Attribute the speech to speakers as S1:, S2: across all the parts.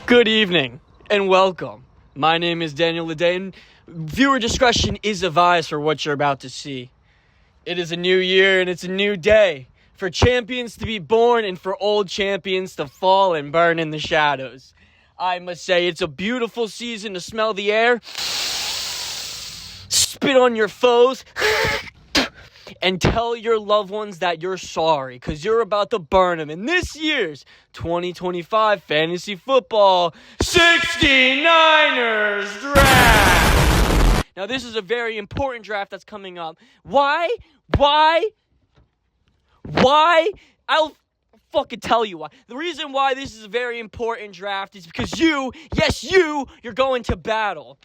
S1: Good evening and welcome. My name is Daniel Leday, and viewer discretion is advised for what you're about to see. It is a new year and it's a new day for champions to be born and for old champions to fall and burn in the shadows. I must say it's a beautiful season to smell the air, spit on your foes, and tell your loved ones that you're sorry because you're about to burn them in this year's 2025 Fantasy Football 69ers Draft. Now, this is a very important draft that's coming up. Why? I'll fucking tell you why. The reason why this is a very important draft is because you're going to battle.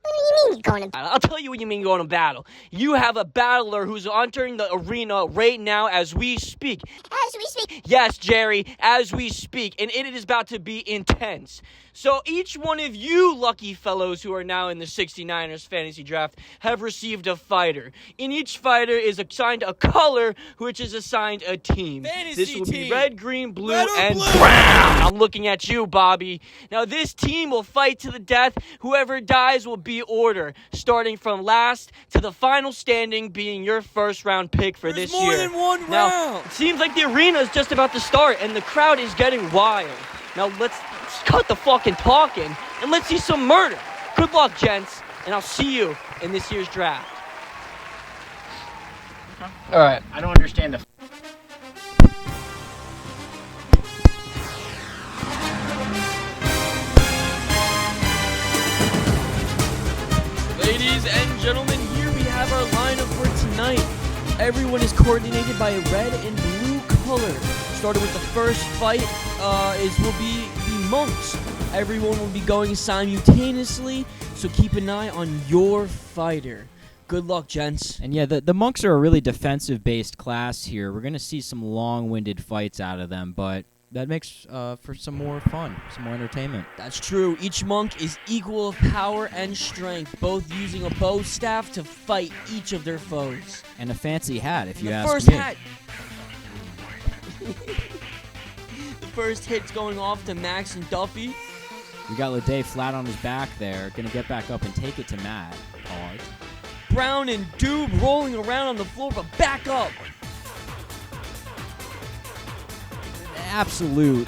S2: What do you mean going to battle?
S1: I'll tell you what you mean going to battle. You have a battler who's entering the arena right now as we speak.
S2: As we speak.
S1: Yes, Jerry, as we speak. And it is about to be intense. So each one of you lucky fellows who are now in the 69ers fantasy draft have received a fighter. In each fighter is assigned a color, which is assigned a team. This will be red, green, blue, and brown. I'm looking at you, Bobby. Now, this team will fight to the death. Whoever dies will be order, starting from last to the final standing being your first round pick for this year.
S3: There's more than one
S1: now,
S3: round.
S1: it seems like the arena is just about to start, and the crowd is getting wild. Now, let's cut the fucking talking, and let's see some murder. Good luck, gents, and I'll see you in this year's draft.
S4: All right. I don't understand the.
S1: Ladies and gentlemen, here we have our lineup for tonight. Everyone is coordinated by a red and blue color. Started with the first fight will be the Monks. Everyone will be going simultaneously, so keep an eye on your fighter. Good luck, gents.
S3: And yeah, the Monks are a really defensive-based class here. We're going to see some long-winded fights out of them, but that makes for some more fun, some more entertainment.
S1: That's true. Each monk is equal of power and strength, both using a bow staff to fight each of their foes.
S3: And a fancy hat, if you
S1: The
S3: ask
S1: first
S3: me.
S1: hat. The first hit's going off to Max and Duffy.
S3: We got Leday flat on his back there, going to get back up and take it to Matt. Pause.
S1: Brown and Doob rolling around on the floor, but back up.
S3: Absolute.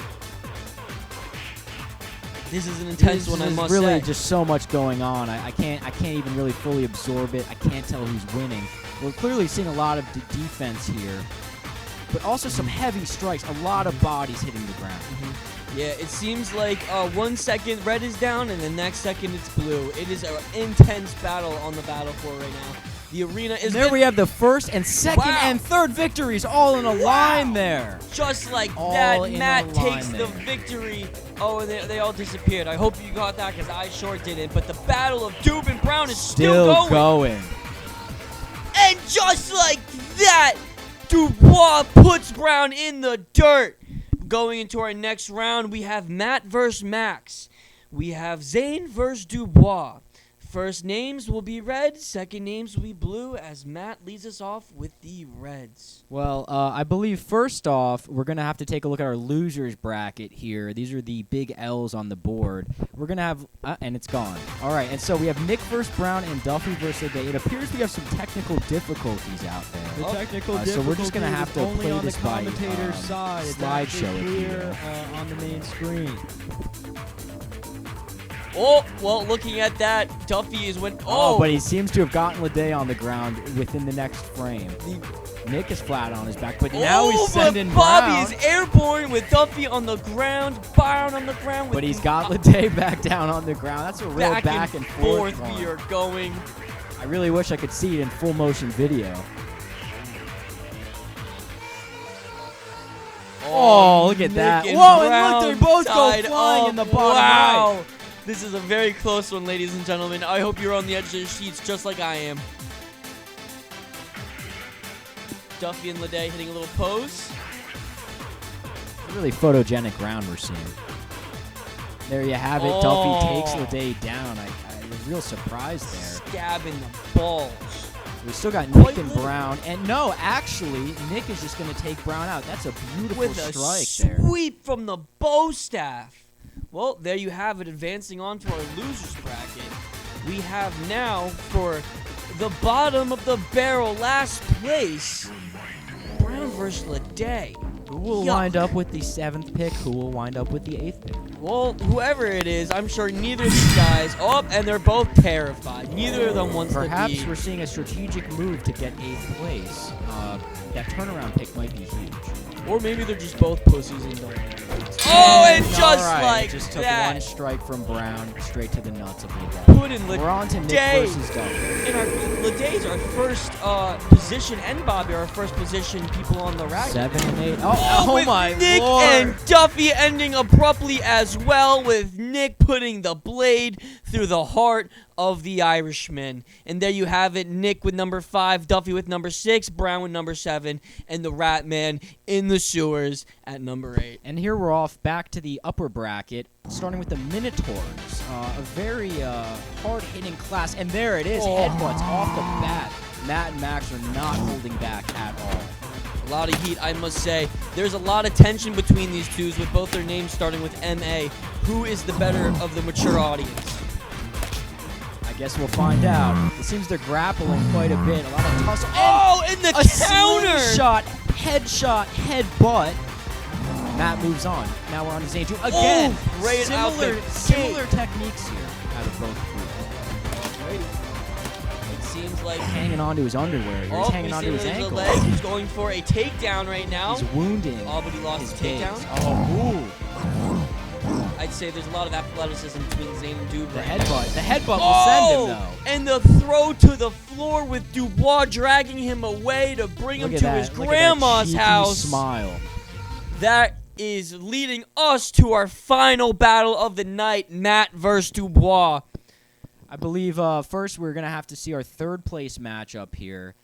S1: This is an intense one, I must
S3: There's really
S1: say.
S3: just so much going on. I can't even really fully absorb it. I can't tell who's winning. We're clearly seeing a lot of defense here, but also some heavy strikes. A lot of bodies hitting the ground.
S1: Yeah, it seems like 1 second red is down, and the next second it's blue. It is an intense battle on the battle floor right now. The arena is...
S3: There we have the first and second
S1: Wow.
S3: and third victories all in a line there.
S1: Just like
S3: All
S1: that,
S3: in
S1: Matt
S3: a
S1: takes
S3: line
S1: the
S3: there.
S1: victory. Oh, and they all disappeared. I hope you got that because I sure didn't. But the battle of Doob and Brown is still
S3: going.
S1: And just like that, Dubois puts Brown in the dirt. Going into our next round, we have Matt versus Max. We have Zane versus Dubois. First names will be red, second names will be blue, as Matt leads us off with the Reds.
S3: Well, I believe first off, we're going to have to take a look at our losers bracket here. These are the big L's on the board. We're going to have, and it's gone. All right, and so we have Nick versus Brown and Duffy versus Leday. It appears we have some technical difficulties out there.
S5: The technical
S3: so we're just gonna have to
S5: difficulty
S3: play
S5: is only
S3: this
S5: on
S3: by,
S5: the commentator's side. It's
S3: slideshow,
S5: actually
S3: if you
S5: clear
S3: will.
S5: on the main screen.
S1: Oh, well, looking at that, Duffy is when...
S3: Oh, but he seems to have gotten Leday on the ground within the next frame. Nick is flat on his back, but now he's sending
S1: but Bobby
S3: Brown.
S1: is airborne with Duffy on the ground, Byron on the ground.
S3: But he's got Leday back down on the ground. That's a real back and forth one.
S1: we are going.
S3: I really wish I could see it in full motion video. Oh, look at that.
S1: Nick and
S3: Whoa, and
S1: Brown
S3: look, they both go
S1: tied
S3: flying
S1: up.
S3: in the bottom
S1: Wow.
S3: right.
S1: This is a very close one, ladies and gentlemen. I hope you're on the edge of your seats just like I am. Duffy and Leday hitting a little pose.
S3: Really photogenic round we're seeing. There you have it. Duffy takes Leday down. I was real surprised there.
S1: Stabbing the balls.
S3: We still got Nick and Brown. And no, actually, Nick is just going to take Brown out. That's a beautiful
S1: With a
S3: strike there.
S1: sweep from the bow staff. Well, there you have it. Advancing on to our losers bracket, we have now for the bottom of the barrel, last place, Brown versus Lede.
S3: Who will
S1: Yuck.
S3: wind up with the 7th pick? Who will wind up with the 8th pick?
S1: Well, whoever it is, I'm sure neither of these guys. Oh, and they're both terrified. Neither of them wants
S3: Perhaps
S1: to be.
S3: we're seeing a strategic move to get 8th place. That turnaround pick might be huge.
S1: Or maybe they're just both pussies and don't. Oh, and just
S3: All right,
S1: like
S3: it just took
S1: that,
S3: one strike from Brown straight to the nuts of Lede.
S1: put in
S3: We're on to Nick
S1: Lede.
S3: versus Duffy.
S1: And our Lede's our first position, and Bobby our first position people on the rack.
S3: 7 and 8. Oh
S1: with
S3: my
S1: Nick
S3: lord!
S1: and Duffy ending abruptly as well, with Nick putting the blade through the heart of the Irishman. And there you have it, Nick with number 5, Duffy with number 6, Brown with number 7, and the Rat Man in the sewers at number 8.
S3: And here we're off back to the upper bracket, starting with the Minotaurs. A very hard-hitting class. And there it is, headbutts off the bat. Matt and Max are not holding back at all.
S1: A lot of heat, I must say. There's a lot of tension between these twos, with both their names starting with M.A. Who is the better of the mature audience?
S3: I guess we'll find out. It seems they're grappling quite a bit. A lot of tussle.
S1: Oh, and the
S3: A
S1: counter!
S3: slingshot, headshot, headbutt. Matt moves on. Now we're on to Zane 2 again.
S1: Oh, right out the
S3: similar
S1: gate.
S3: techniques here out of both groups.
S1: It seems like
S3: Hanging on to his underwear here. He's hanging on to his
S1: there's
S3: ankle.
S1: a leg. He's going for a takedown right now.
S3: He's wounding
S1: Oh, but he lost
S3: his
S1: his
S3: base.
S1: takedown.
S3: Oh, ooh.
S1: I'd say there's a lot of athleticism between Zane and Dubois.
S3: The headbutt. The headbutt will send him, though.
S1: And the throw to the floor with Dubois dragging him away to bring
S3: Look
S1: him
S3: at
S1: to
S3: that.
S1: his
S3: Look at that
S1: grandma's
S3: cheeky
S1: house.
S3: smile.
S1: That is leading us to our final battle of the night, Matt versus Dubois.
S3: I believe first we're going to have to see our 3rd place matchup here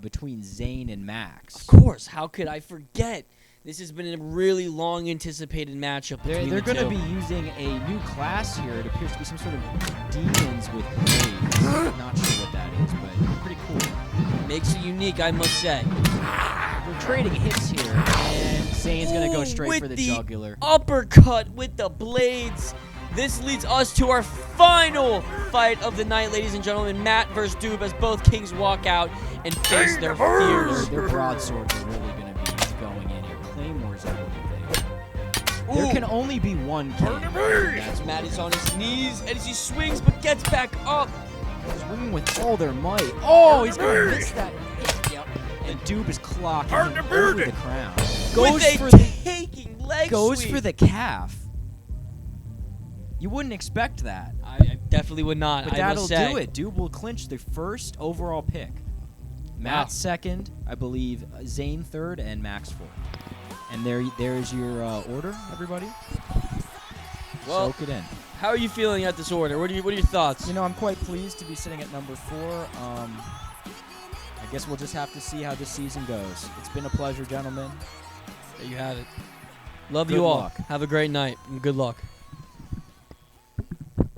S3: between Zane and Max.
S1: Of course, how could I forget? This has been a really long anticipated matchup between
S3: They're
S1: the
S3: going to
S1: two.
S3: be using a new class here. It appears to be some sort of demons with blades. Not sure what that is, but pretty cool.
S1: Makes it unique, I must say.
S3: We're trading hits here, and Zane's going to go
S1: Ooh,
S3: straight
S1: with
S3: for the
S1: the
S3: jugular.
S1: uppercut with the blades. This leads us to our final fight of the night, ladies and gentlemen. Matt versus Doob, as both kings walk out and face their fears.
S3: Their broadswords are really going to be going in here. Claymores, I believe. There
S1: Ooh.
S3: can only be one king. That's
S1: Matt is on his knees as he swings but gets back up.
S3: swinging with all their might. Oh, he's going to miss that hit. Yep. And Doob is clocking him over the crown. Goes
S1: with
S3: for
S1: a
S3: the
S1: taking leg
S3: goes
S1: sweep.
S3: for the calf. You wouldn't expect that.
S1: I definitely would not.
S3: But
S1: I
S3: that'll
S1: must say.
S3: do it. Doob will clinch the 1st overall pick. Matt 2nd, I believe. Zane 3rd, and Max 4th. And there's your order, everybody.
S1: Well,
S3: Soak it in.
S1: how are you feeling at this order? What are your thoughts?
S3: You know, I'm quite pleased to be sitting at number 4. I guess we'll just have to see how this season goes. It's been a pleasure, gentlemen.
S1: There you have it. Love
S3: Good
S1: you all.
S3: luck.
S1: Have a great night and good luck.